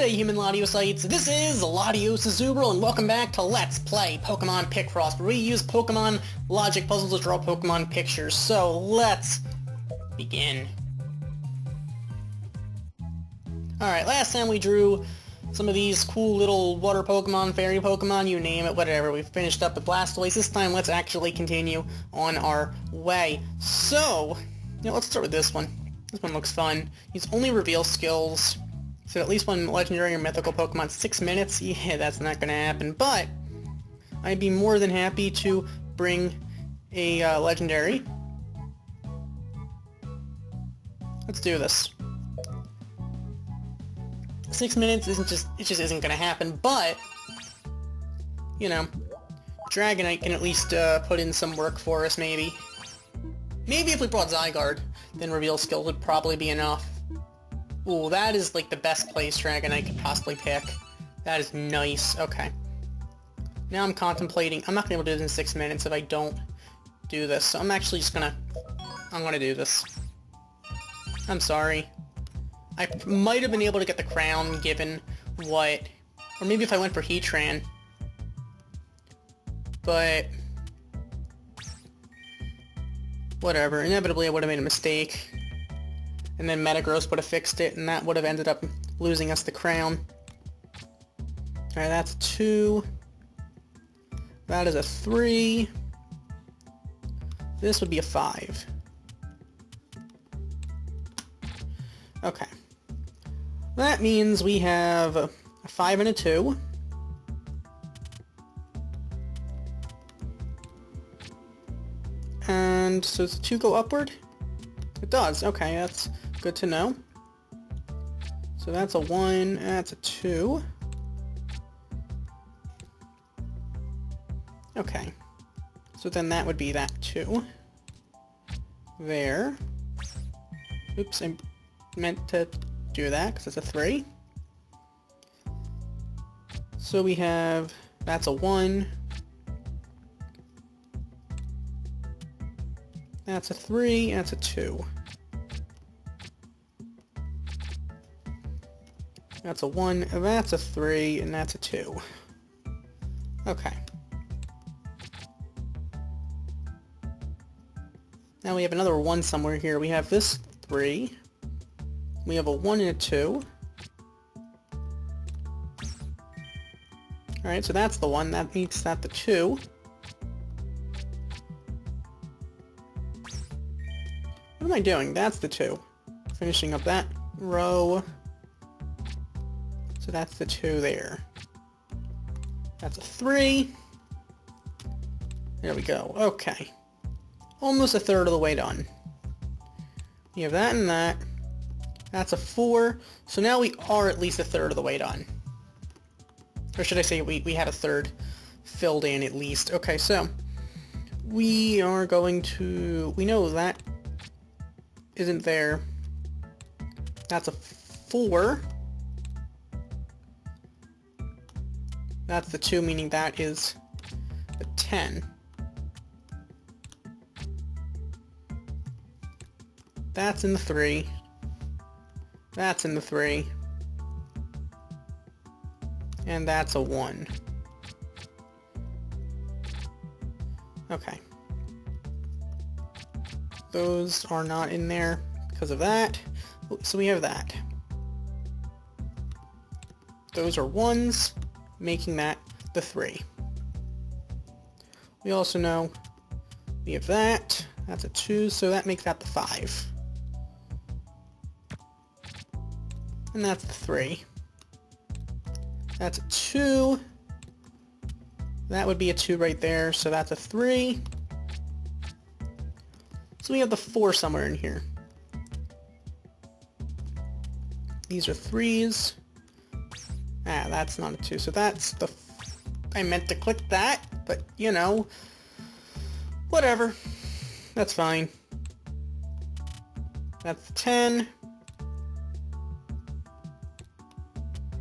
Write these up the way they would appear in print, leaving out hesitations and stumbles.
G'day human Ladiocytes, this is Latiosazubral and welcome back to Let's Play Pokemon Picross, where we use Pokemon logic puzzles to draw Pokemon pictures. So let's begin. Alright, last time we drew some of these cool little water Pokemon, fairy Pokemon, you name it, whatever. We finished up with Blastoise. This time let's actually continue on our way. So, let's start with this one. This one looks fun. Use only reveal skills. So at least one legendary or mythical Pokemon 6 minutes? Yeah, that's not gonna happen, but I'd be more than happy to bring a legendary. Let's do this. 6 minutes it just isn't gonna happen, but, you know, Dragonite can at least put in some work for us, maybe. Maybe if we brought Zygarde, then reveal skills would probably be enough. Ooh, that is like the best place Dragonite could possibly pick. That is nice. Okay. Now I'm contemplating. I'm not going to be able to do this in 6 minutes if I don't do this. So I'm actually just gonna... I'm gonna do this. I'm sorry. I might have been able to get the crown given what... Or maybe if I went for Heatran. But... whatever. Inevitably I would have made a mistake. And then Metagross would have fixed it, and that would have ended up losing us the crown. Alright, that's a 2. That is a 3. This would be a 5. Okay. That means we have a 5 and a 2. And so does the 2 go upward? It does. Okay, that's good to know. So that's a 1, that's a 2. Okay. So then that would be that 2. There. Oops, I meant to do that because it's a 3. So we have, that's a 1. That's a 3, that's a 2. That's a 1, that's a 3, and that's a 2. Okay. Now we have another 1 somewhere here. We have this 3. We have a 1 and a 2. Alright, so that's the 1. That makes that the 2. What am I doing? That's the 2. Finishing up that row. So that's the 2 there. That's a 3. There we go. Okay. Almost a third of the way done. We have that and that. That's a 4. So now we are at least a third of the way done. Or should I say we had a third filled in at least. Okay, so we are going to... We know that isn't there. That's a 4. That's the 2, meaning that is a 10. That's in the 3. That's in the 3. And that's a 1. Okay. Those are not in there because of that. So we have that. Those are 1s, making that the 3. We also know we have that. That's a 2, so that makes that the 5. And that's the 3. That's a 2. That would be a 2 right there, so that's a 3. So we have the 4 somewhere in here. These are 3s. Ah, that's not a 2, so that's the... I meant to click that, but, you know, whatever. That's fine. That's the 10.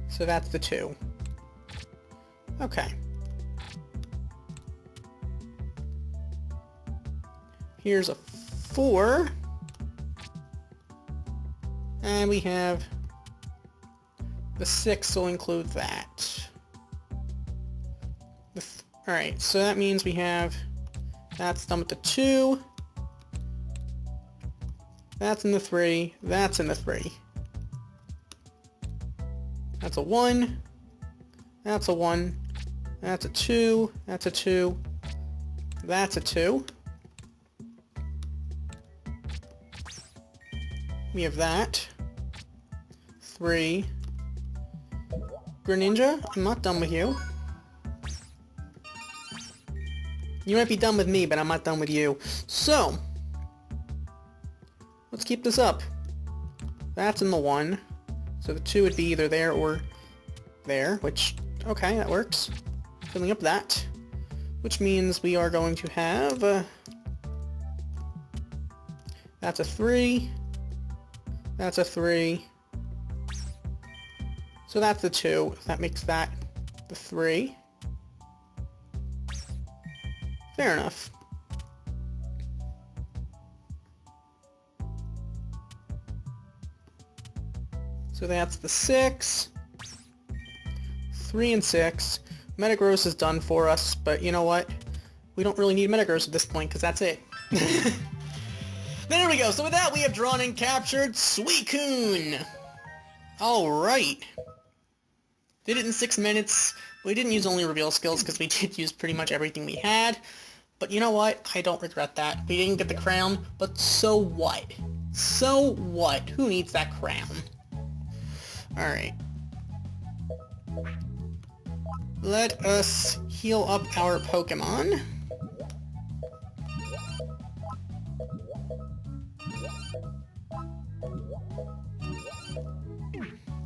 So that's the 2. Okay. Here's a 4. And we have The 6 will include that. Alright, so that means we have... That's done with the 2. That's in the 3. That's in the 3. That's a 1. That's a 1. That's a 2. That's a 2. That's a 2. We have that. 3. Greninja, I'm not done with you. You might be done with me, but I'm not done with you. So, let's keep this up. That's in the 1. So the 2 would be either there or there, which, okay, that works. Filling up that. Which means we are going to have... that's a 3. That's a 3. So that's the 2. That makes that the 3. Fair enough. So that's the 6. 3 and 6. Metagross is done for us, but you know what? We don't really need Metagross at this point, because that's it. There we go. So with that, we have drawn and captured Suicune. Alright. Did it in 6 minutes. We didn't use only reveal skills, because we did use pretty much everything we had. But you know what? I don't regret that. We didn't get the crown, but so what? So what? Who needs that crown? Alright. Let us heal up our Pokemon.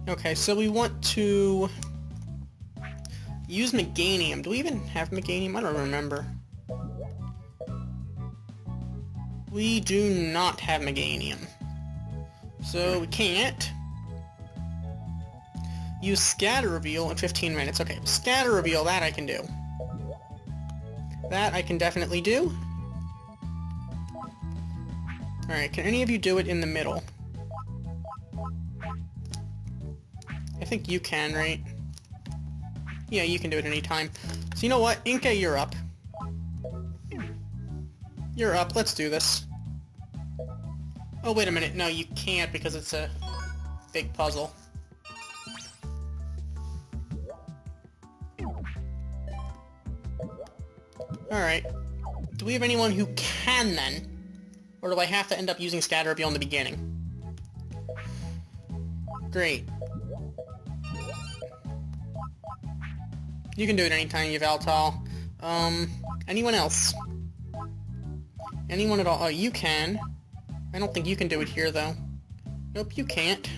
Okay, so we want to use Meganium. Do we even have Meganium? I don't remember. We do not have Meganium. So we can't use Scatter Reveal in 15 minutes. Okay, Scatter Reveal, that I can do. That I can definitely do. Alright, can any of you do it in the middle? I think you can, right? Yeah, you can do it anytime. So you know what? Inca, you're up. You're up. Let's do this. Oh, wait a minute. No, you can't because it's a big puzzle. Alright. Do we have anyone who can, then? Or do I have to end up using Scatter Reveal in the beginning? Great. You can do it anytime, Yveltal. Anyone else? Anyone at all? Oh, you can. I don't think you can do it here, though. Nope, you can't.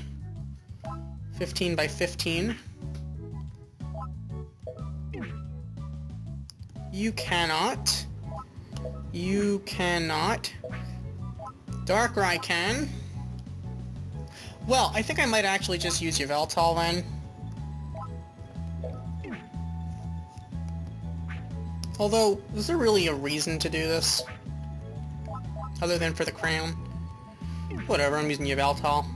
15 by 15. You cannot. You cannot. Darkrai can. Well, I think I might actually just use Yveltal then. Although, is there really a reason to do this? Other than for the crown? Whatever, I'm using Yveltal.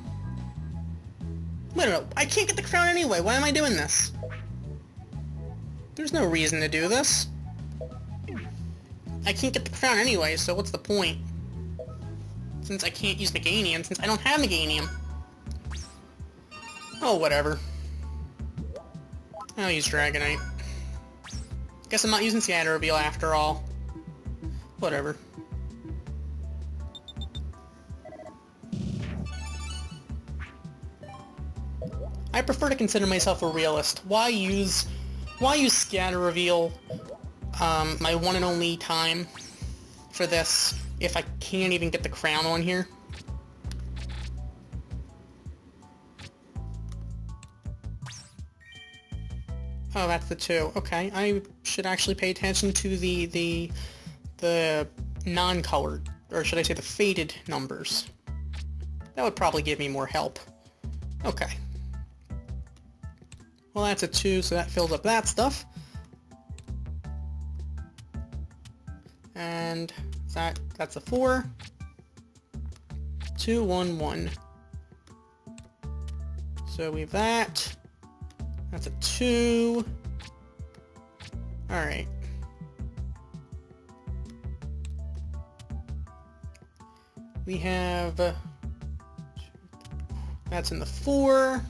Wait a minute, I can't get the crown anyway, why am I doing this? There's no reason to do this. I can't get the crown anyway, so what's the point? Since I can't use Meganium, since I don't have Meganium. Oh, whatever. I'll use Dragonite. Guess I'm not using Scatter Reveal after all. Whatever. I prefer to consider myself a realist. Why use Scatter Reveal, my one and only time for this, if I can't even get the crown on here? Oh, that's the 2. Okay, I should actually pay attention to the non-colored, or should I say the faded numbers. That would probably give me more help. Okay. Well, that's a 2, so that fills up that stuff. And that's a 4. 2, 1, 1. So we have that. That's a 2. Alright. We have... that's in the 4.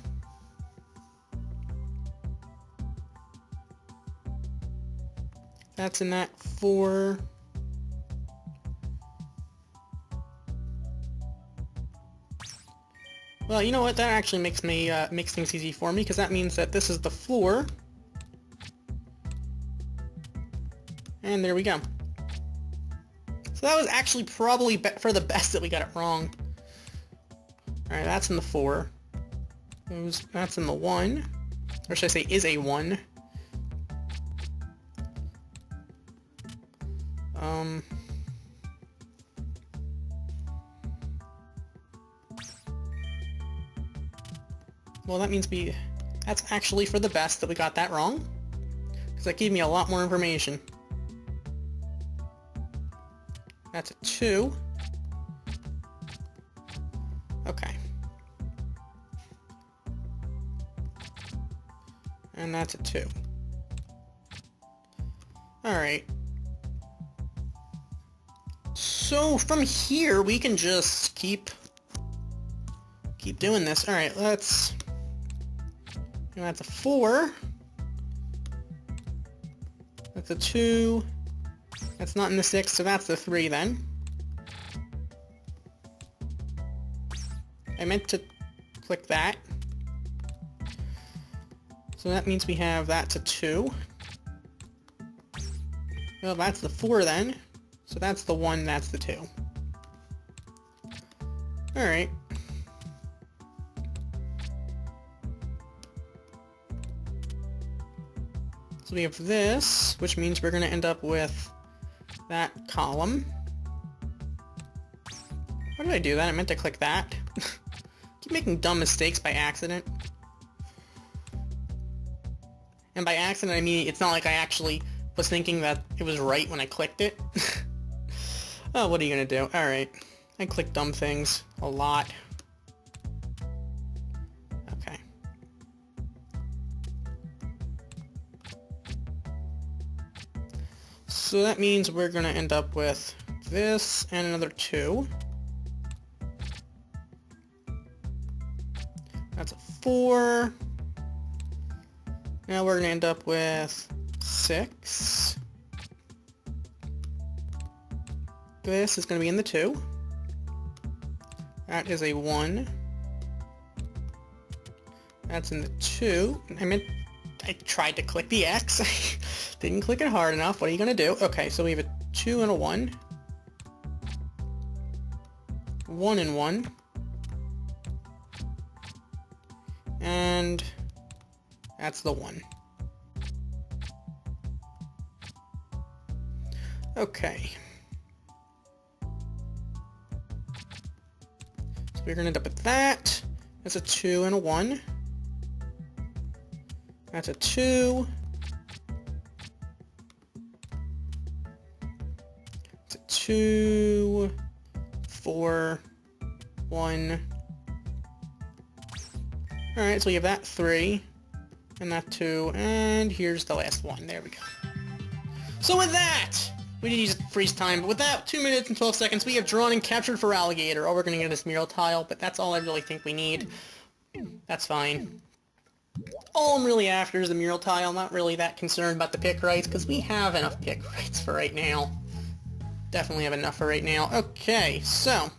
That's in that 4. Well, you know what? That actually makes things easy for me, because that means that this is the floor. And there we go. So that was actually probably for the best that we got it wrong. Alright, that's in the 4. That's in the 1. Or should I say is a 1. Well, that means that's actually for the best that we got that wrong, because that gave me a lot more information. That's a 2. Okay. And that's a 2. Alright. So from here, we can just keep doing this. Alright, let's... that's a 4. That's a 2. That's not in the 6, so that's the 3 then. I meant to click that. So that means we have that's a 2. Well, that's the 4 then. So that's the 1, that's the 2. Alright. So we have this, which means we're going to end up with that column. Why did I do that? I meant to click that. Keep making dumb mistakes by accident. And by accident, I mean, it's not like I actually was thinking that it was right when I clicked it. Oh, what are you gonna do? Alright. I click dumb things a lot. Okay. So that means we're gonna end up with this and another 2. That's a 4. Now we're gonna end up with 6. This is going to be in the 2. That is a 1. That's in the 2. I tried to click the X. Didn't click it hard enough. What are you going to do? Okay, so we have a 2 and a 1. 1 and 1. And that's the 1. Okay. So we're going to end up with that. That's a 2 and a 1. That's a 2. It's a 2, 4, 1. Alright, so we have that 3, and that 2, and here's the last one. There we go. So with that, we did use freeze time, but with that, 2 minutes and 12 seconds, we have drawn and captured for Alligator. Oh, we're going to get this mural tile, but that's all I really think we need. That's fine. All I'm really after is the mural tile. I'm not really that concerned about the pick rights, because we have enough pick rights for right now. Definitely have enough for right now. Okay, so...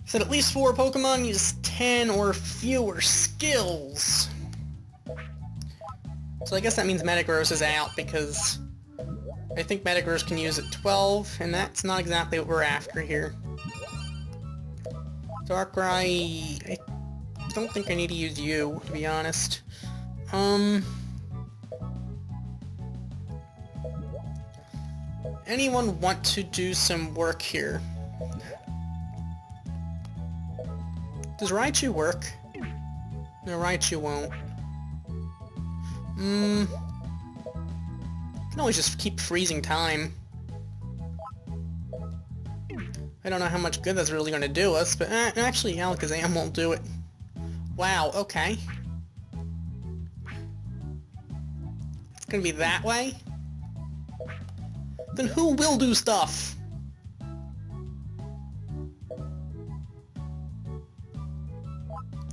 said at least 4 Pokemon use 10 or fewer skills. So I guess that means Metagross is out, because... I think Metagross can use at 12, and that's not exactly what we're after here. Darkrai... I don't think I need to use you, to be honest. Anyone want to do some work here? Does Raichu work? No, Raichu won't. I can always just keep freezing time. I don't know how much good that's really going to do us, but actually Alakazam won't do it. Wow, okay. gonna be that way? Then who will do stuff?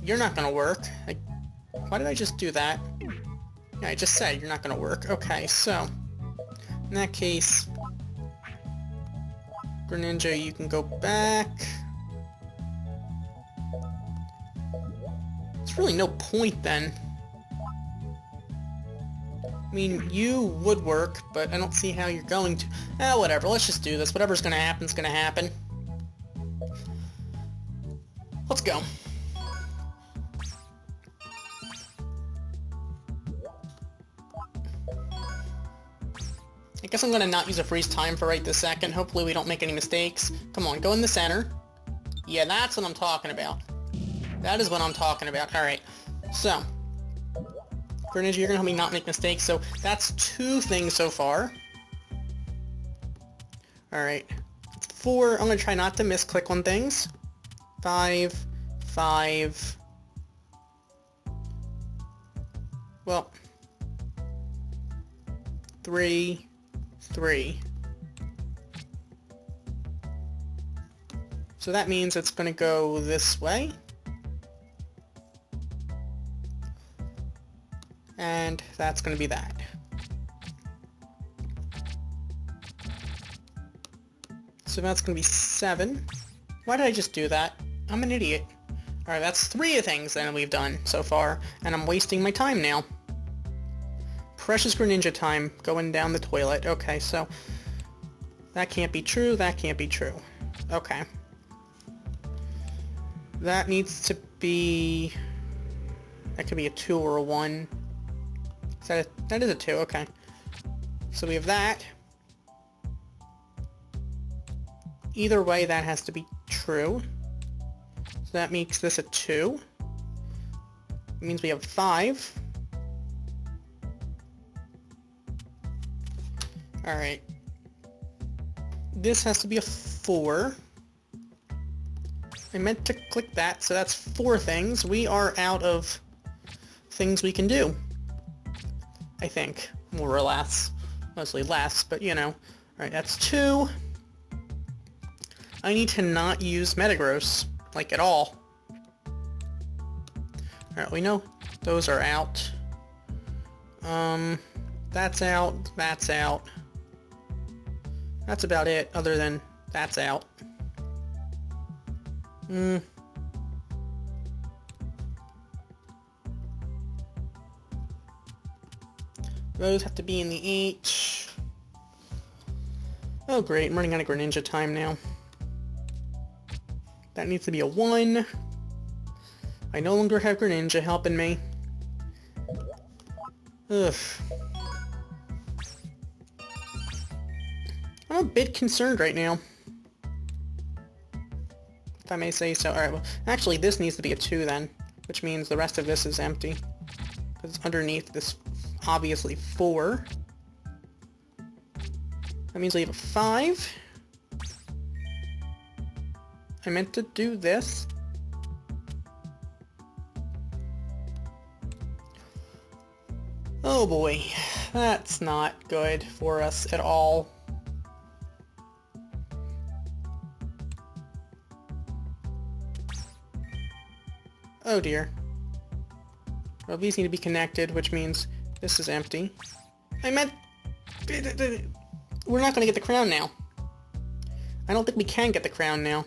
You're not gonna work. Why did I just do that? Yeah, I just said you're not gonna work. Okay, so... in that case... Greninja, you can go back. There's really no point then. I mean, you would work, but I don't see how you're going to. Whatever, let's just do this. Whatever's gonna happen's gonna happen. Let's go. I guess I'm gonna not use a freeze time for right this second. Hopefully we don't make any mistakes. Come on, go in the center. Yeah, that's what I'm talking about. That is what I'm talking about. Alright, so... Greninja, you're gonna help me not make mistakes, so that's 2 things so far. Alright. 4, I'm gonna try not to misclick on things. 5, 5... Well... 3, 3. So that means it's gonna go this way. And that's going to be that. So that's going to be 7. Why did I just do that? I'm an idiot. Alright, that's 3 things then we've done so far, and I'm wasting my time now. Precious Greninja time, going down the toilet. Okay, so that can't be true, that can't be true. Okay. That needs to be... that could be a 2 or a 1. That is a 2, okay. So we have that. Either way, that has to be true. So that makes this a 2. It means we have 5. Alright. This has to be a 4. I meant to click that, so that's 4 things. We are out of things we can do. I think. More or less. Mostly less, but you know. Alright, that's 2. I need to not use Metagross. Like, at all. Alright, we know those are out. That's out. That's out. That's about it, other than that's out. Those have to be in the H. Oh great, I'm running out of Greninja time now. That needs to be a 1. I no longer have Greninja helping me. Ugh. I'm a bit concerned right now. If I may say so. Alright, well, actually this needs to be a 2 then. Which means the rest of this is empty. Because it's underneath this, obviously, 4. That means we have a 5. I meant to do this. Oh boy, that's not good for us at all. Oh dear. Well, these need to be connected, which means this is empty. I meant... We're not going to get the crown now. I don't think we can get the crown now.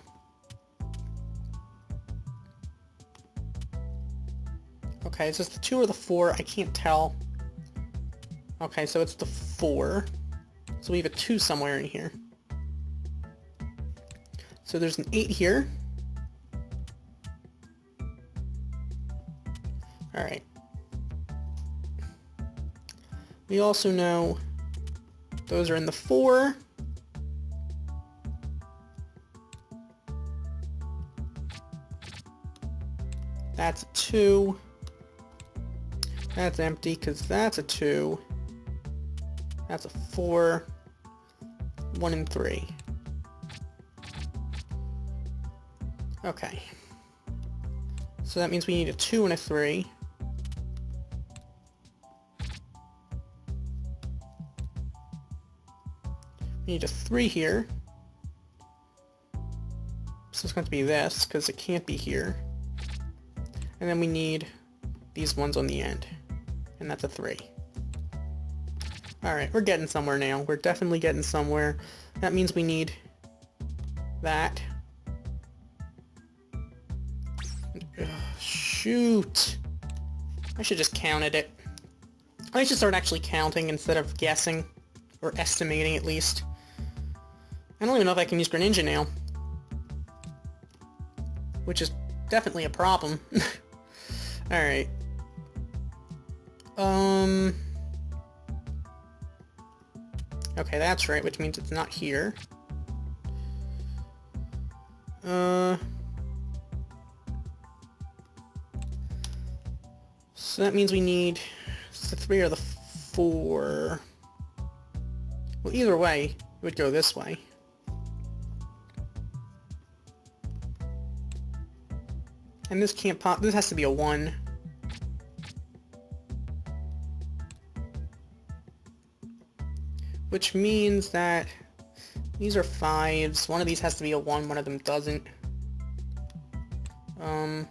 Okay, is this the 2 or the 4? I can't tell. Okay, so it's the 4. So we have a 2 somewhere in here. So there's an 8 here. Alright. We also know those are in the 4. That's a 2. That's empty because that's a 2. That's a 4. 1 and 3. Okay. So that means we need a 2 and a 3. We need a 3 here. So it's going to be this, because it can't be here. And then we need these ones on the end. And that's a 3. Alright, we're getting somewhere now. We're definitely getting somewhere. That means we need that. Ugh, shoot! I should just counted it. I should start actually counting instead of guessing. Or estimating, at least. I don't even know if I can use Greninja now. Which is definitely a problem. Alright. Okay, that's right, which means it's not here. So that means we need the 3 or the 4. Well, either way, it would go this way. And this can't pop. This has to be a 1. Which means that these are 5s. One of these has to be a 1, one of them doesn't. Oh,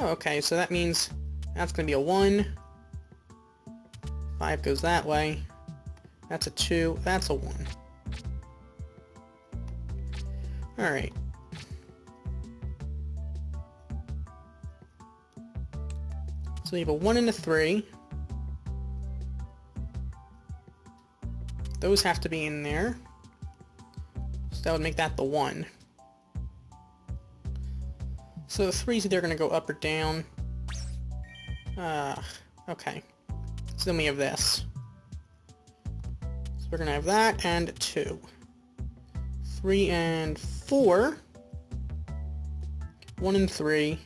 okay, so that means that's going to be a 1. 5 goes that way. That's a 2. That's a 1. Alright. So you have a 1 and a 3. Those have to be in there. So that would make that the 1. So the 3's either going to go up or down. Okay. So then we have this. So we're going to have that and a 2. 3 and 4. 1 and 3.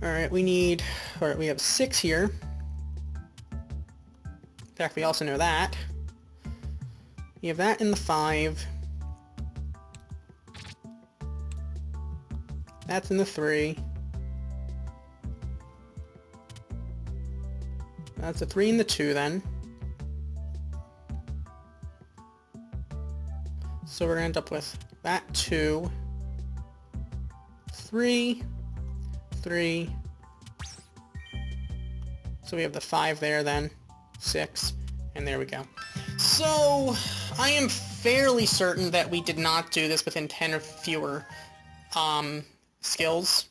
Alright, we have 6 here. In fact, we also know that. You have that in the 5. That's in the 3. That's a 3 and the 2 then. So we're going to end up with that 2, 3, 3. So we have the 5 there then, 6, and there we go. So I am fairly certain that we did not do this within 10 or fewer skills.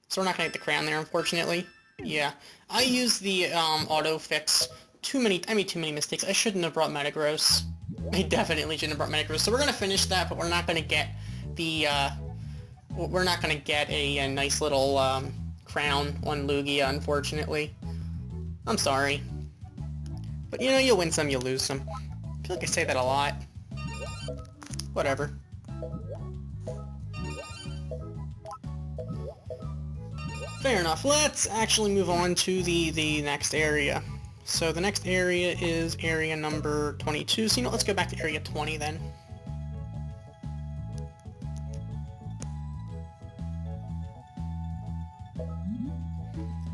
So we're not going to get the crown there, unfortunately. Yeah. I used the auto fix. I made too many mistakes. I shouldn't have brought Metagross. I definitely shouldn't have brought Metagross. So we're going to finish that, but we're not going to get the, we're not going to get a nice little crown on Lugia, unfortunately. I'm sorry. But, you know, you win some, you lose some. I feel like I say that a lot. Whatever. Fair enough. Let's actually move on to the next area. So the next area is area number 22. So, you know, let's go back to area 20 then.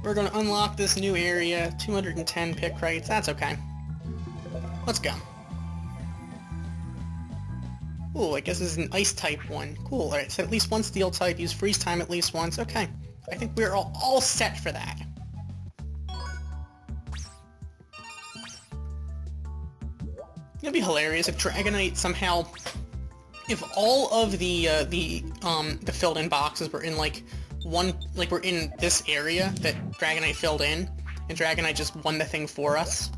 We're going to unlock this new area, 210 Picross. That's okay. Let's go. Ooh, I guess this is an ice type one. Cool, alright, so at least one steel type, use freeze time at least once. Okay, I think we're all set for that. It'd be hilarious if Dragonite somehow... If all of the filled-in boxes were in, like, we're in this area that Dragonite filled in, and Dragonite just won the thing for us.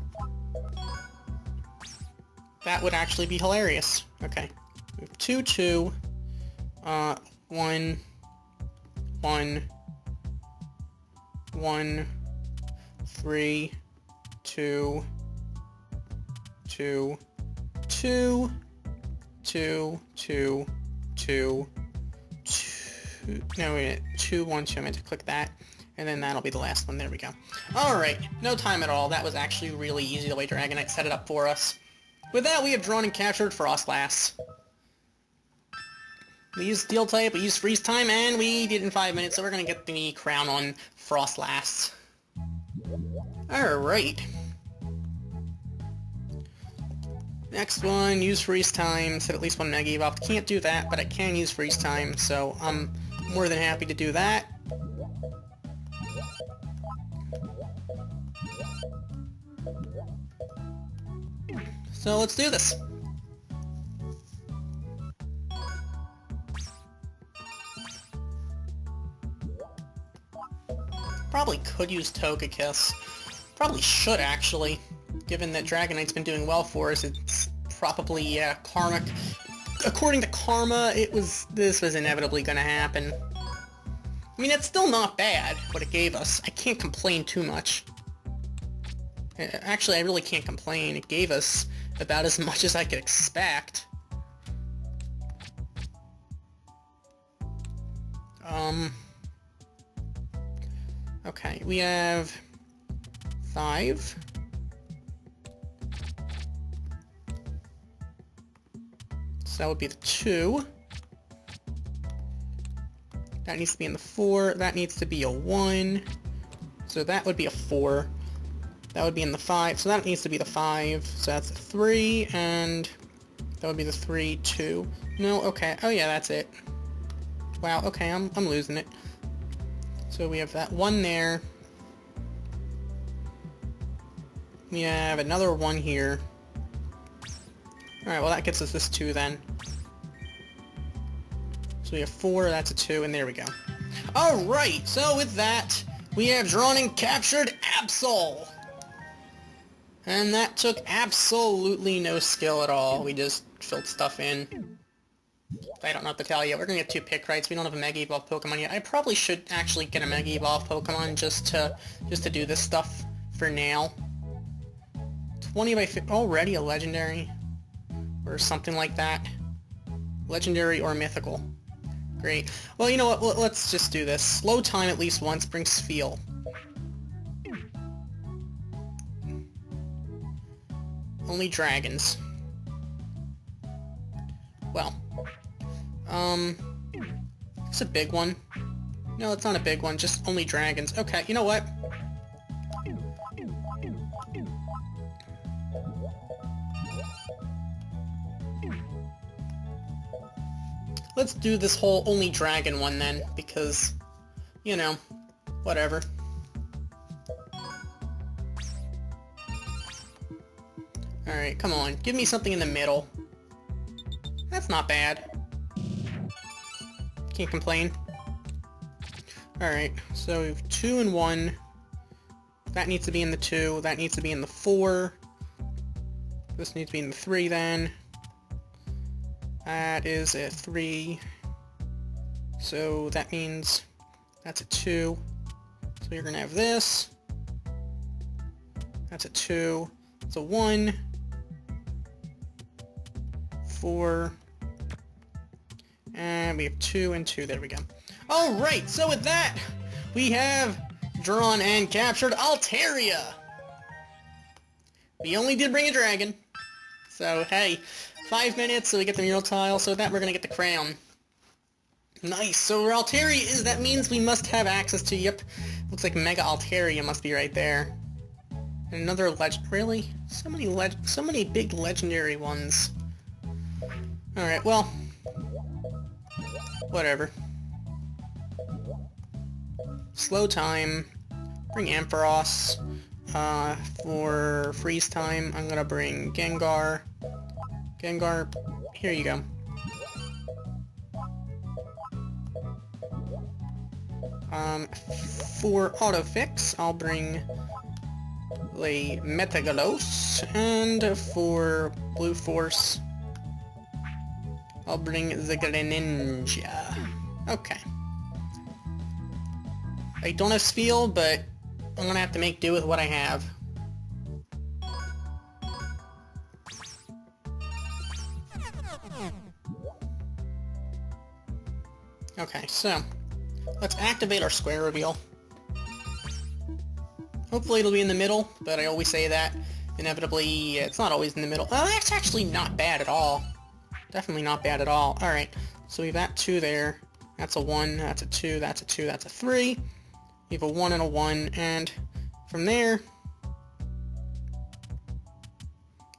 That would actually be hilarious. Okay. 2, 2, 1, 1, 1, 3, 2, 2, 2, 2, 2, 2, 2, no wait, 2, 1, 2, I meant to click that, and then that'll be the last one, there we go. Alright, no time at all, that was actually really easy the way Dragonite set it up for us. With that, we have drawn and captured Frostlass. We used Steel type, we used Freeze time, and we did it in 5 minutes, so we're gonna get the crown on Frost last. Alright. Next one, use Freeze time, set at least one Mega Evolve. Can't do that, but I can use Freeze time, so I'm more than happy to do that. So let's do this. Probably could use Togekiss. Probably should, actually. Given that Dragonite's been doing well for us, it's probably, karmic. According to Karma, this was inevitably gonna happen. I mean, it's still not bad, what it gave us. I can't complain too much. Actually, I really can't complain. It gave us about as much as I could expect. Okay, we have 5. So that would be the 2. That needs to be in the 4. That needs to be a 1. So that would be a 4. That would be in the 5. So that needs to be the 5. So that's a 3, and that would be the 3, 2. No, okay. Oh yeah, that's it. Wow, okay, I'm losing it. So we have that 1 there. We have another 1 here. Alright, well that gets us this 2 then. So we have 4, that's a 2, and there we go. Alright, so with that, we have drawn and captured Absol! And that took absolutely no skill at all. We just filled stuff in. I don't know what to tell you. We're gonna get 2 Picross. We don't have a Mega Evolve Pokemon yet. I probably should actually get a Mega Evolve Pokemon just to do this stuff for now. 20 by 50, already a Legendary? Or something like that. Legendary or Mythical. Great. Well, you know what? Let's just do this. Slow time at least once brings feel. Only dragons. Well. It's a big one. No, it's not a big one, just only dragons. Okay, you know what? Let's do this whole only dragon one then, because, you know, whatever. Alright, come on. Give me something in the middle. That's not bad. Can't complain. Alright, so we have 2 and 1. That needs to be in the 2. That needs to be in the 4. This needs to be in the 3 then. That is a 3. So that means that's a 2. So you're gonna have this. That's a 2. It's a 1. 4. And we have 2 and 2. There we go. Alright, so with that, we have drawn and captured Altaria! We only did bring a dragon. So, hey, 5 minutes, so we get the mural tile, so with that we're gonna get the crown. Nice, so where Altaria is, that means we must have access to, yep, looks like Mega Altaria must be right there. And another really? So many big legendary ones. Alright, well, whatever. Slow time, bring Ampharos. For freeze time, I'm gonna bring Gengar. Gengar, here you go. For auto fix, I'll bring a Metagross, and for blue force, I'll bring the Greninja. Okay. I don't have Spiel, but I'm gonna have to make do with what I have. Okay, so let's activate our square reveal. Hopefully it'll be in the middle, but I always say that. Inevitably, it's not always in the middle. Oh, that's actually not bad at all. Definitely not bad at all. Alright, So we've got 2 there. That's a 1, that's a 2, that's a 2, that's a 3. We have a 1 and a 1, and from there,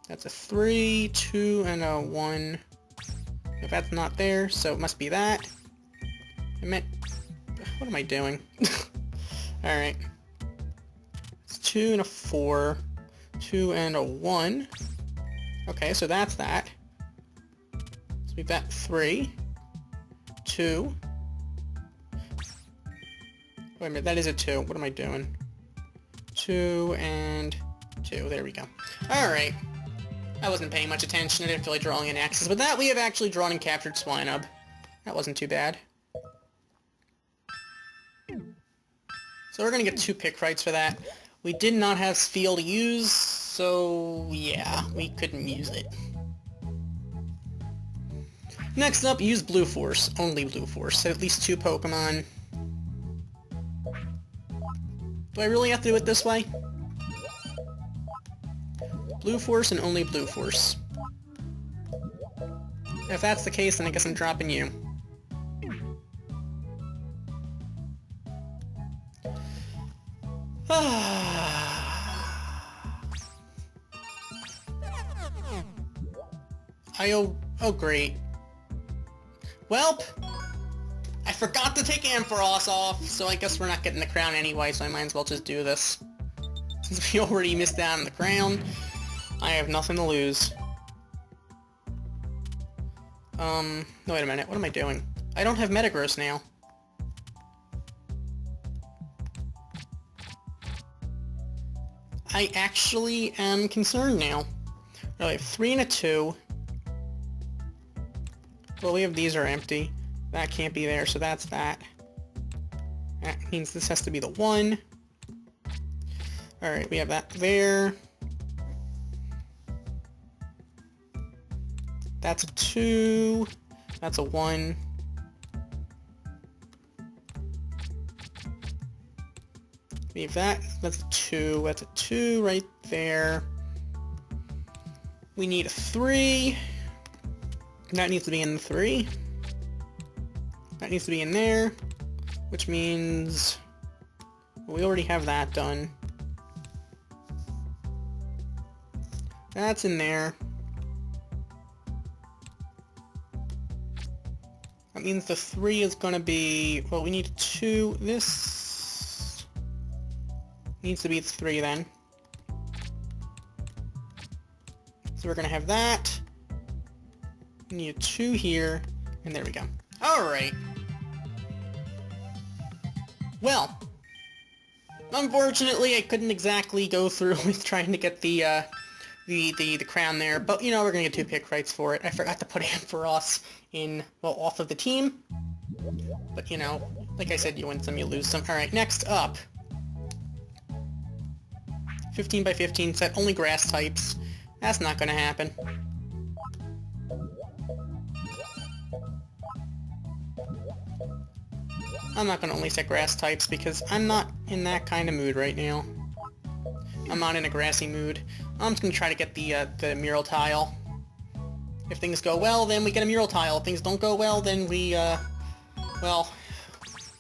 that's a 3, 2, and a 1. If that's not there, so it must be that. I meant... What am I doing? Alright. It's 2 and a 4. 2 and a 1. Okay, so that's that. So we've got 3. 2. Wait a minute, that is a 2. What am I doing? 2 and 2. There we go. Alright. I wasn't paying much attention. I didn't feel like drawing an axis. But that we have actually drawn and captured Swinub. That wasn't too bad. So we're going to get 2 Picross for that. We did not have Spheal to use, so yeah, we couldn't use it. Next up, use Blue Force. Only Blue Force. So at least 2 Pokemon. Do I really have to do it this way? Blue Force and only Blue Force. If that's the case, then I guess I'm dropping you. Oh great. Welp! I forgot to take Ampharos off, so I guess we're not getting the crown anyway, so I might as well just do this. Since we already missed out on the crown, I have nothing to lose. No, wait a minute, what am I doing? I don't have Metagross now. I actually am concerned now. I have 3 and a 2. Well, we have these are empty. That can't be there, so that's that. That means this has to be the 1. Alright, we have that there. That's a 2. That's a 1. Leave that. That's a 2. That's a 2 right there. We need a 3. That needs to be in the 3. That needs to be in there. Which means... Well, we already have that done. That's in there. That means the 3 is going to be... Well, we need 2. This... needs to be 3 then. So we're going to have that. We need a 2 here. And there we go. Alright. Well. Unfortunately, I couldn't exactly go through with trying to get the crown there. But, you know, we're going to get 2 Picross for it. I forgot to put Ampharos in, well, off of the team. But, you know, like I said, you win some, you lose some. Alright, next up. 15 by 15 set, only grass types. That's not gonna happen. I'm not gonna only set grass types because I'm not in that kind of mood right now. I'm not in a grassy mood. I'm just gonna try to get the mural tile. If things go well, then we get a mural tile. If things don't go well, then we, well,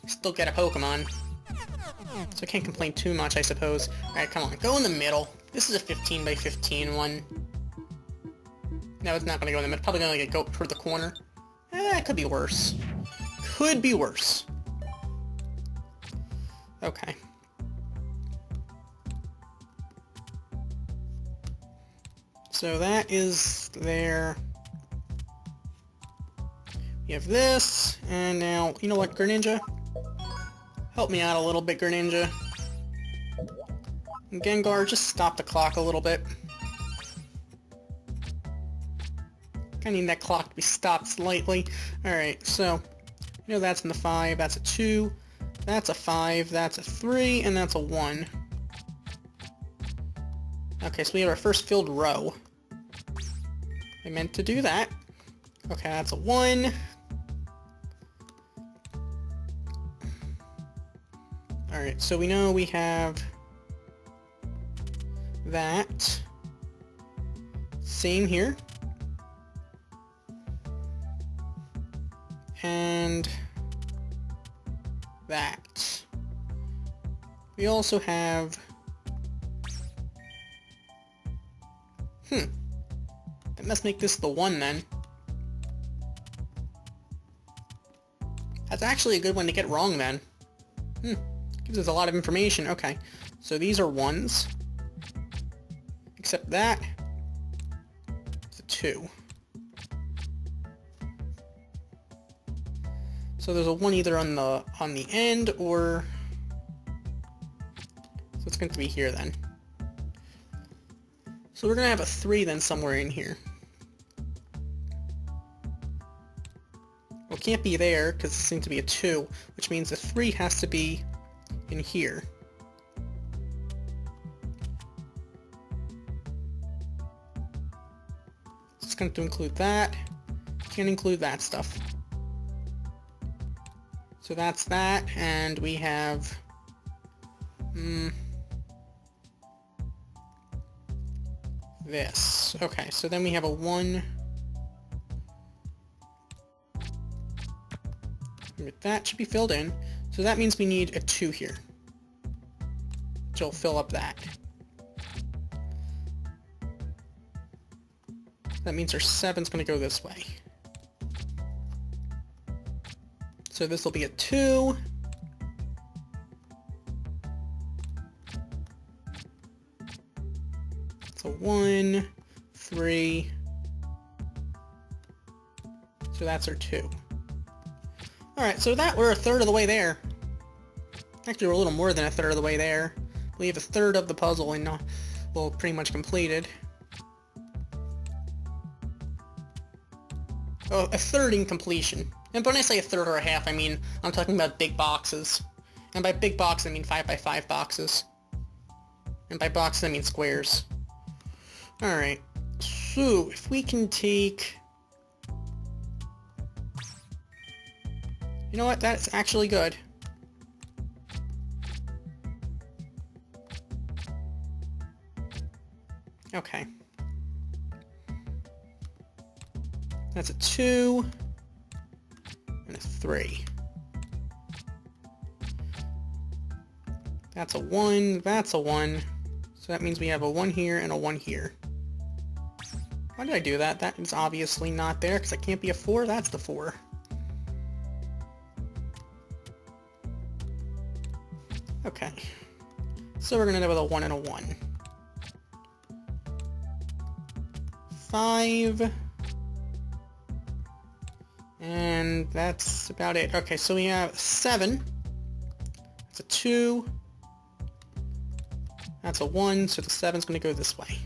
still get a Pokemon. So I can't complain too much, I suppose. Alright, come on, go in the middle. This is a 15 by 15 one. No, it's not gonna go in the middle. Probably gonna go toward the corner. It could be worse. Could be worse. Okay. So that is there. We have this, and now, you know what, Greninja? Help me out a little bit, Greninja. And Gengar, just stop the clock a little bit. I need that clock to be stopped slightly. Alright, so, you know that's in the 5, that's a 2, that's a 5, that's a 3, and that's a 1. Okay, so we have our first filled row. I meant to do that. Okay, that's a 1. Alright, so we know we have that. Same here. and that. We also have... That must make this the 1 then. That's actually a good one to get wrong then. Gives us a lot of information. Okay, so these are 1s. Except that is a 2. So there's a 1 either on the end or... So it's going to be here then. So we're going to have a 3 then somewhere in here. Well, it can't be there because it seems to be a 2, which means the 3 has to be in here. So it's going to include that. Can't include that stuff. So that's that, and we have... this. Okay, so then we have a 1. That should be filled in. So that means we need a 2 here. Which will fill up that. That means our 7's going to go this way. So this will be a 2. So 1, 3. So that's our 2. Alright, so we're a third of the way there. Actually, we're a little more than a third of the way there. We have a third of the puzzle and well, pretty much completed. Oh, a third in completion. And when I say a third or a half, I mean, I'm talking about big boxes. And by big box, I mean 5x5 boxes. And by box, I mean squares. Alright, so if we can take... You know what, that's actually good. Okay. That's a 2 and a 3. That's a 1, that's a 1. So that means we have a 1 here and a 1 here. Why did I do that? That is obviously not there because it can't be a 4. That's the 4. Okay. So we're going to end up with a 1 and a 1. 5. And that's about it. Okay, so we have 7. That's a 2. That's a 1, so the 7's going to go this way.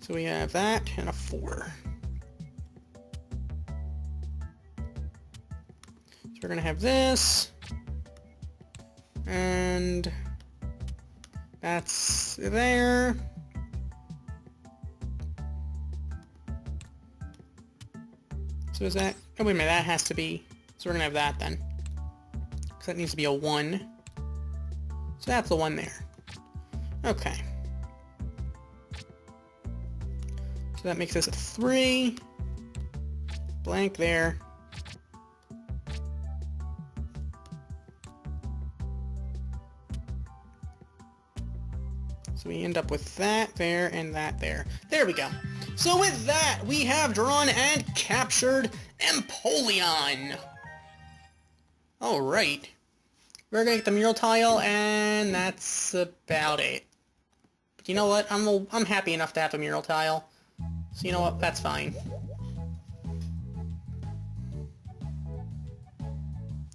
So we have that and a 4. So we're going to have this. And that's there. So is that... Oh, wait a minute, that has to be... So we're going to have that then. Because that needs to be a 1. So that's the 1 there. Okay. So that makes this a 3. Blank there. So we end up with that there and that there. There we go. So with that, we have drawn and captured Empoleon. Alright. We're gonna get the mural tile, and that's about it. But you know what? I'm happy enough to have a mural tile. So you know what? That's fine.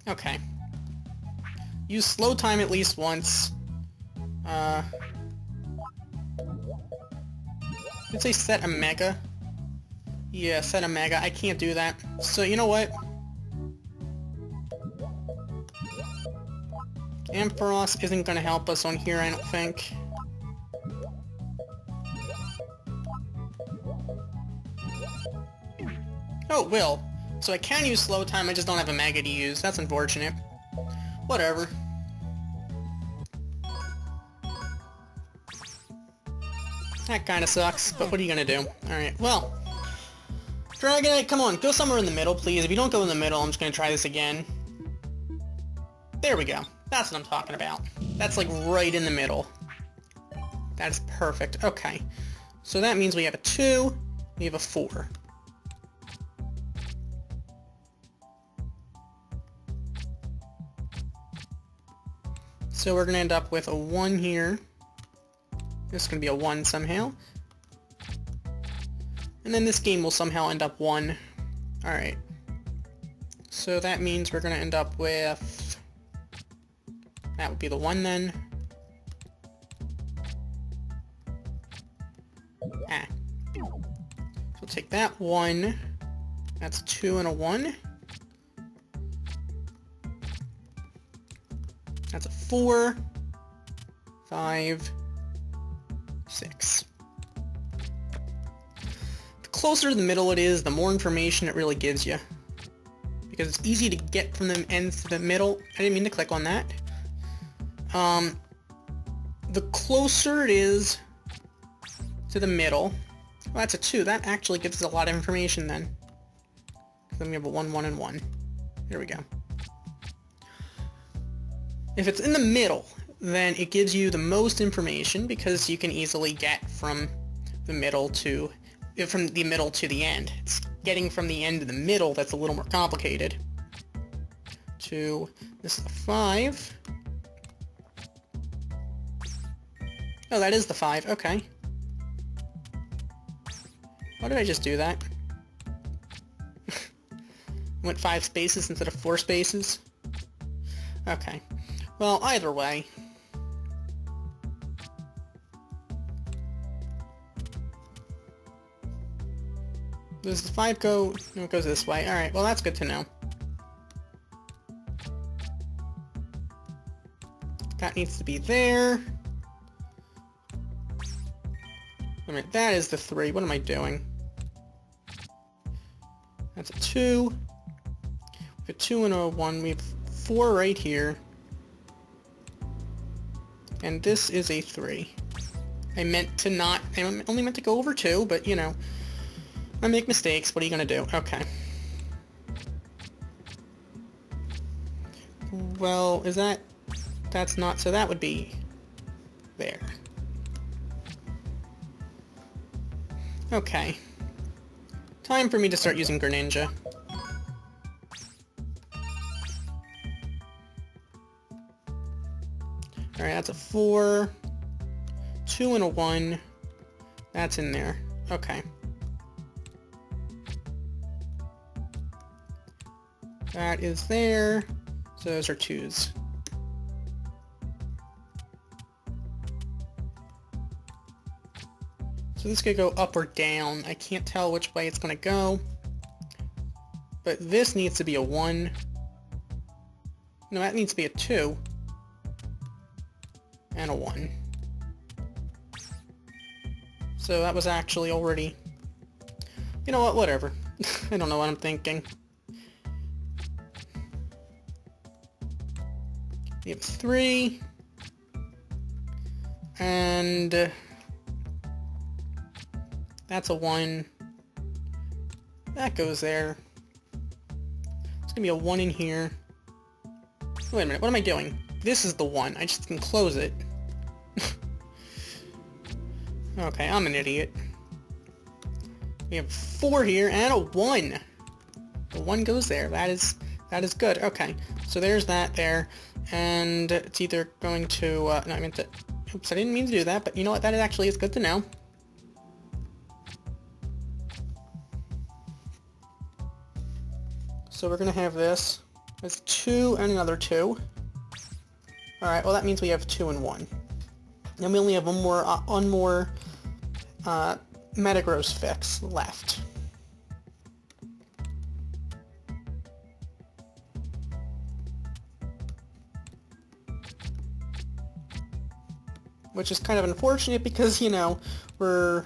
Okay. Use slow time at least once. Did it say set a mega? Yeah, set a mega. I can't do that. So you know what? Picross isn't going to help us on here, I don't think. Oh, it will. So I can use slow time, I just don't have a mega to use. That's unfortunate. Whatever. That kinda sucks, but what are you gonna do? Alright, well. Dragonite, come on, go somewhere in the middle, please. If you don't go in the middle, I'm just gonna try this again. There we go. That's what I'm talking about. That's like right in the middle. That is perfect. Okay. So that means we have a 2, we have a 4. So we're gonna end up with a 1 here. This is gonna be a 1 somehow. And then this game will somehow end up 1. Alright. So that means we're gonna end up with... that would be the 1 then. Ah. So we'll take that 1. That's a 2 and a 1. That's a 4. 5. 6. The closer to the middle it is, the more information it really gives you. Because it's easy to get from the ends to the middle. I didn't mean to click on that. The closer it is to the middle... well, that's a 2. That actually gives us a lot of information then. Then we have a 1, 1, and 1. There we go. If it's in the middle, then it gives you the most information because you can easily get from the middle to the end. It's getting from the end to the middle that's a little more complicated. This is the 5. Oh, that is the 5. Okay. Why did I just do that? Went 5 spaces instead of 4 spaces? Okay. Well, either way. Does the 5 go... no, it goes this way. Alright, well that's good to know. That needs to be there. Wait a minute, that is the 3. What am I doing? That's a 2. We have a 2 and a 1. We have 4 right here. And this is a 3. I only meant to go over 2, but you know, I make mistakes. What are you gonna do? Okay. Well, that's not, so that would be there. Okay. Time for me to start using Greninja. Alright, that's a 4. 2 and a 1. That's in there. Okay. That is there. So those are 2s. So this could go up or down. I can't tell which way it's going to go. But this needs to be a 1. No, that needs to be a 2. And a 1. So that was actually already... you know what, whatever. I don't know what I'm thinking. We have 3. And... that's a 1. That goes there. It's gonna be a 1 in here. Wait a minute, what am I doing? This is the 1. I just can close it. Okay, I'm an idiot. We have 4 here and a 1. The 1 goes there. That is good. Okay, so there's that there. And it's either going to... no, I meant to... oops, I didn't mean to do that, but you know what? That actually is good to know. So we're going to have this as 2 and another 2. Alright, well that means we have 2 and 1. And we only have one more Metagross fix left. Which is kind of unfortunate because, you know, we're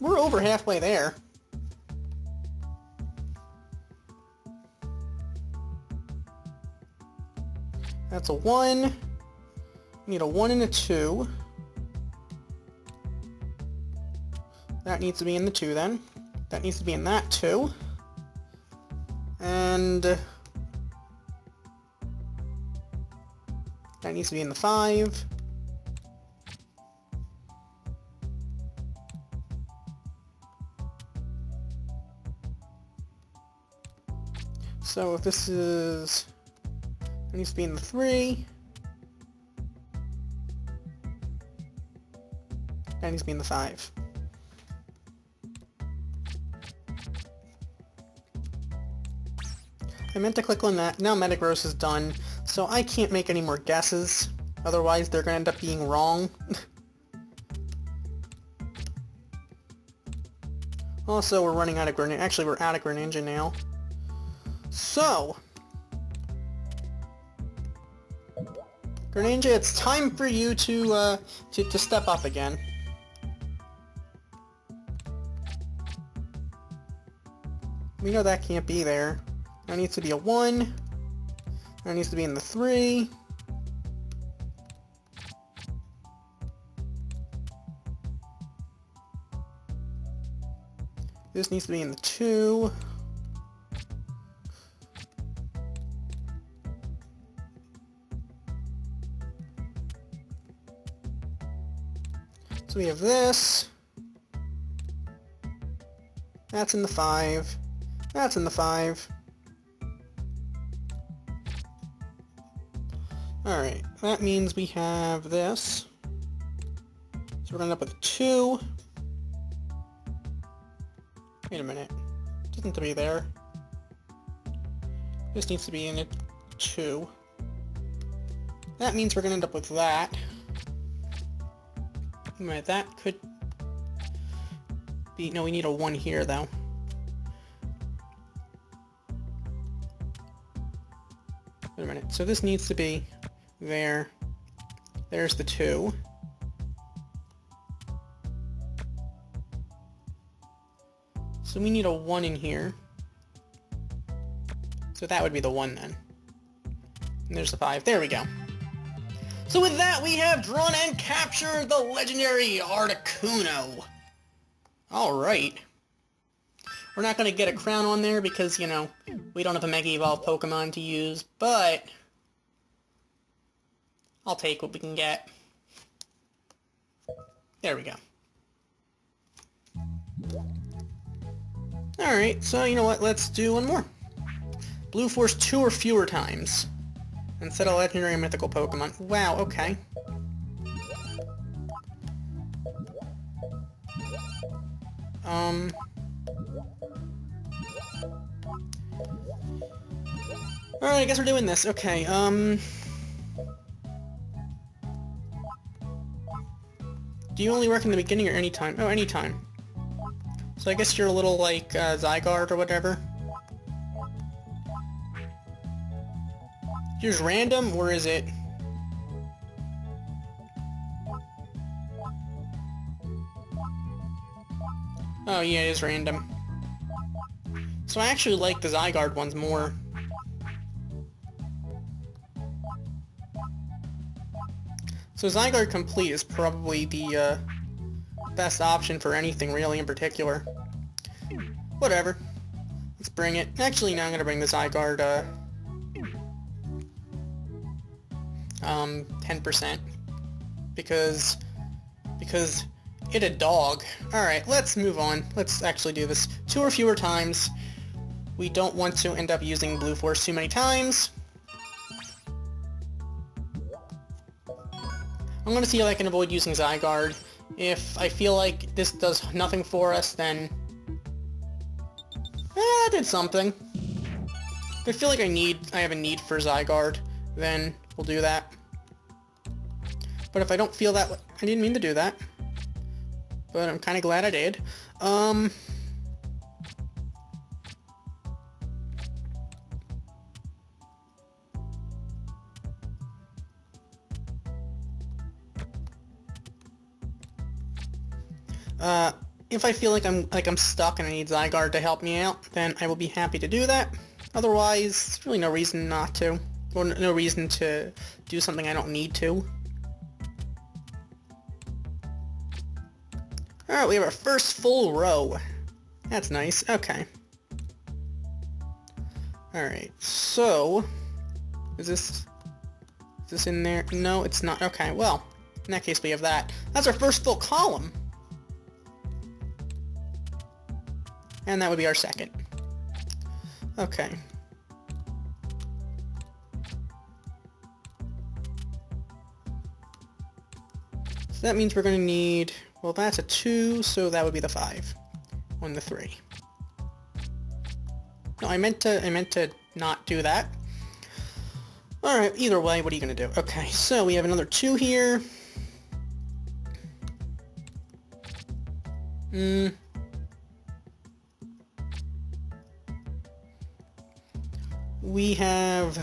over halfway there. That's a 1. We need a 1 and a 2. that needs to be in the 2 then. That needs to be in that 2. And that needs to be in the 5. So if this is... it needs to be in the 3. That needs to be in the 5. I meant to click on that. Now Metagross is done, so I can't make any more guesses. Otherwise, they're going to end up being wrong. Also, we're running out of Greninja. Actually, we're out of Greninja now. So, Greninja, it's time for you to step up again. We know that can't be there. That needs to be a 1. That needs to be in the 3. This needs to be in the 2. So we have this. That's in the 5. That's in the 5. Alright, that means we have this. So we're going to end up with a 2. Wait a minute. It doesn't need to be there. This needs to be in a 2. That means we're going to end up with that. Right, that could be... no, we need a 1 here, though. Wait a minute. So this needs to be there. There's the 2. So we need a 1 in here. So that would be the 1 then. And there's the 5. There we go. So with that, we have drawn and captured the legendary Articuno. Alright. We're not going to get a crown on there because, you know, we don't have a Mega Evolved Pokemon to use, but I'll take what we can get. There we go. Alright, so you know what, let's do one more. Blue Force 2 or fewer times. Instead of legendary and mythical Pokemon. Wow, okay. Alright, I guess we're doing this. Okay, do you only work in the beginning or any time? Oh, any time. So I guess you're a little like Zygarde or whatever. Here's random, or is it? Oh yeah, it is random. So I actually like the Zygarde ones more. So Zygarde Complete is probably the best option for anything really in particular. Whatever. Let's bring it. Actually, now I'm gonna bring the Zygarde 10% because it a dog. Alright, let's move on. Let's actually do this 2 or fewer times. We don't want to end up using Blue Force too many times. I'm gonna see if I can avoid using Zygarde. If I feel like this does nothing for us, then I did something. If I feel like I have a need for Zygarde, then we'll do that. But if I don't feel that way, I didn't mean to do that. But I'm kind of glad I did. If I feel like I'm stuck and I need Zygarde to help me out, then I will be happy to do that. Otherwise, there's really no reason not to. Or no reason to do something I don't need to. Alright, we have our first full row. That's nice. Okay. Alright, so... Is this in there? No, it's not. Okay, well, in that case we have that. That's our first full column. And that would be our second. Okay. So that means we're going to need... Well, that's a 2, so that would be the 5. 1 to 3. No, I meant to not do that. Alright, either way, what are you going to do? Okay, so we have another 2 here. We have...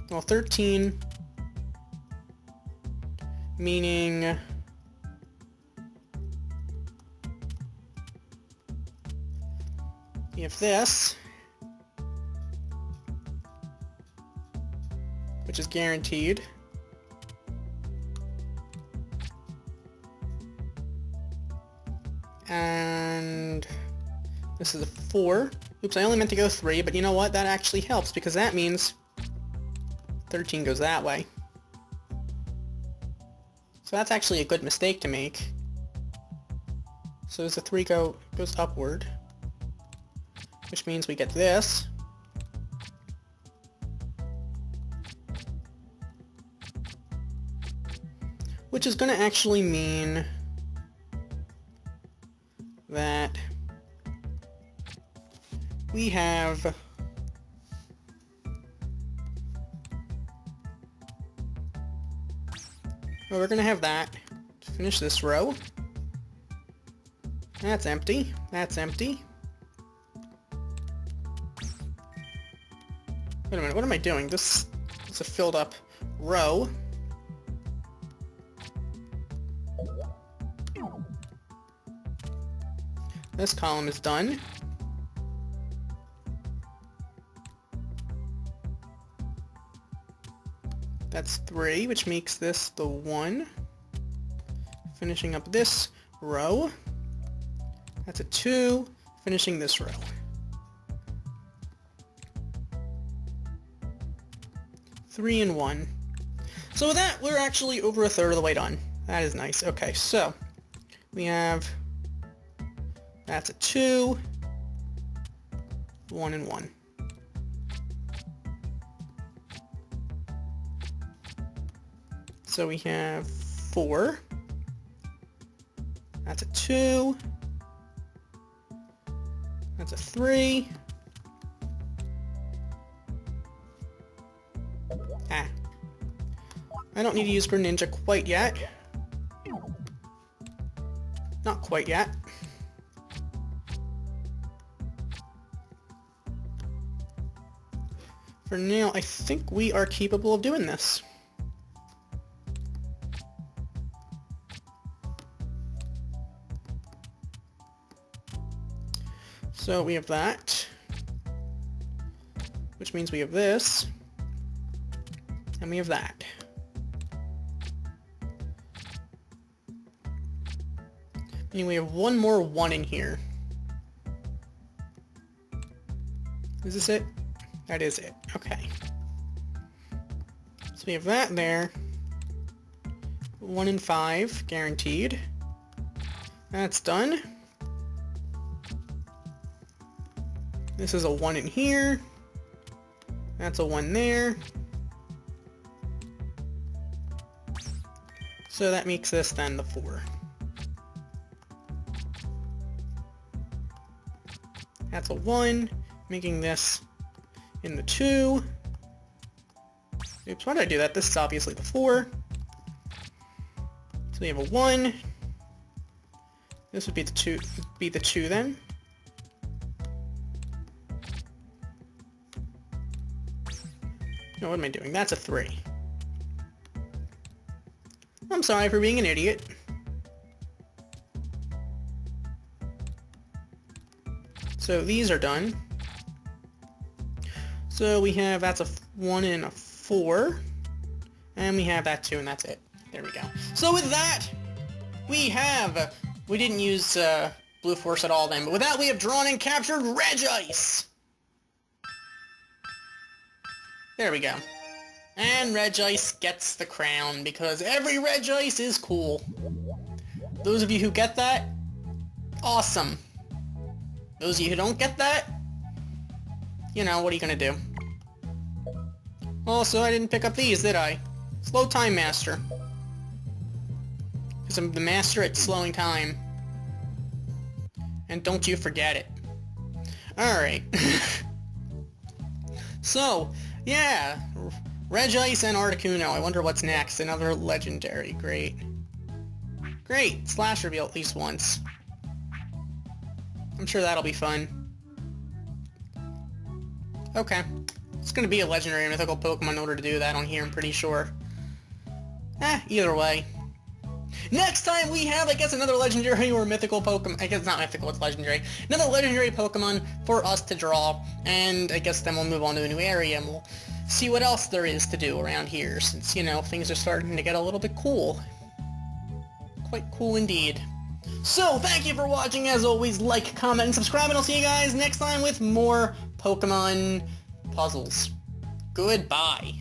Well, 13. Meaning... We have this, which is guaranteed. And this is a 4. Oops, I only meant to go 3, but you know what? That actually helps, because that means 13 goes that way. So that's actually a good mistake to make. So as the 3 goes upward, which means we get this. Which is going to actually mean that we have well, we're going to have that to finish this row. That's empty. That's empty. Wait a minute, what am I doing? This is a filled up row. This column is done. That's 3, which makes this the 1. Finishing up this row. That's a 2, finishing this row. 3 and 1. So with that, we're actually over a third of the way done. That is nice. Okay, so we have... That's a 2, 1 and 1. So we have 4. That's a 2. That's a 3. Ah. I don't need to use Greninja quite yet. Not quite yet. For now, I think we are capable of doing this. So we have that, which means we have this, and we have that. And we have one more 1 in here. Is this it? That is it. Okay. So we have that there. 1 and 5, guaranteed. That's done. This is a 1 in here. That's a 1 there. So that makes this then the 4. That's a 1, making this in the 2. Oops, why did I do that? This is obviously the 4. So we have a 1. This would be the 2 then. No, what am I doing? That's a 3. I'm sorry for being an idiot. So these are done. So we have, that's a 1 and a 4. And we have that 2, and that's it. There we go. So with that, we have We didn't use Blue Force at all then, but with that we have drawn and captured Regice! There we go. And Regice gets the crown, because every Regice is cool. Those of you who get that, awesome. Those of you who don't get that, you know, what are you gonna do? Also, I didn't pick up these, did I? Slow Time Master. Because I'm the master at slowing time. And don't you forget it. Alright. So, yeah. Regice and Articuno. I wonder what's next. Another legendary. Great. Great. Slash reveal at least once. I'm sure that'll be fun. Okay. It's gonna be a legendary or mythical Pokemon in order to do that on here, I'm pretty sure. Either way. Next time we have, I guess, another legendary or mythical Pokemon. I guess it's not mythical, it's legendary. Another legendary Pokemon for us to draw, and I guess then we'll move on to a new area and we'll see what else there is to do around here, since, you know, things are starting to get a little bit cool. Quite cool indeed. So, thank you for watching. As always, like, comment, and subscribe, and I'll see you guys next time with more Pokemon puzzles. Goodbye.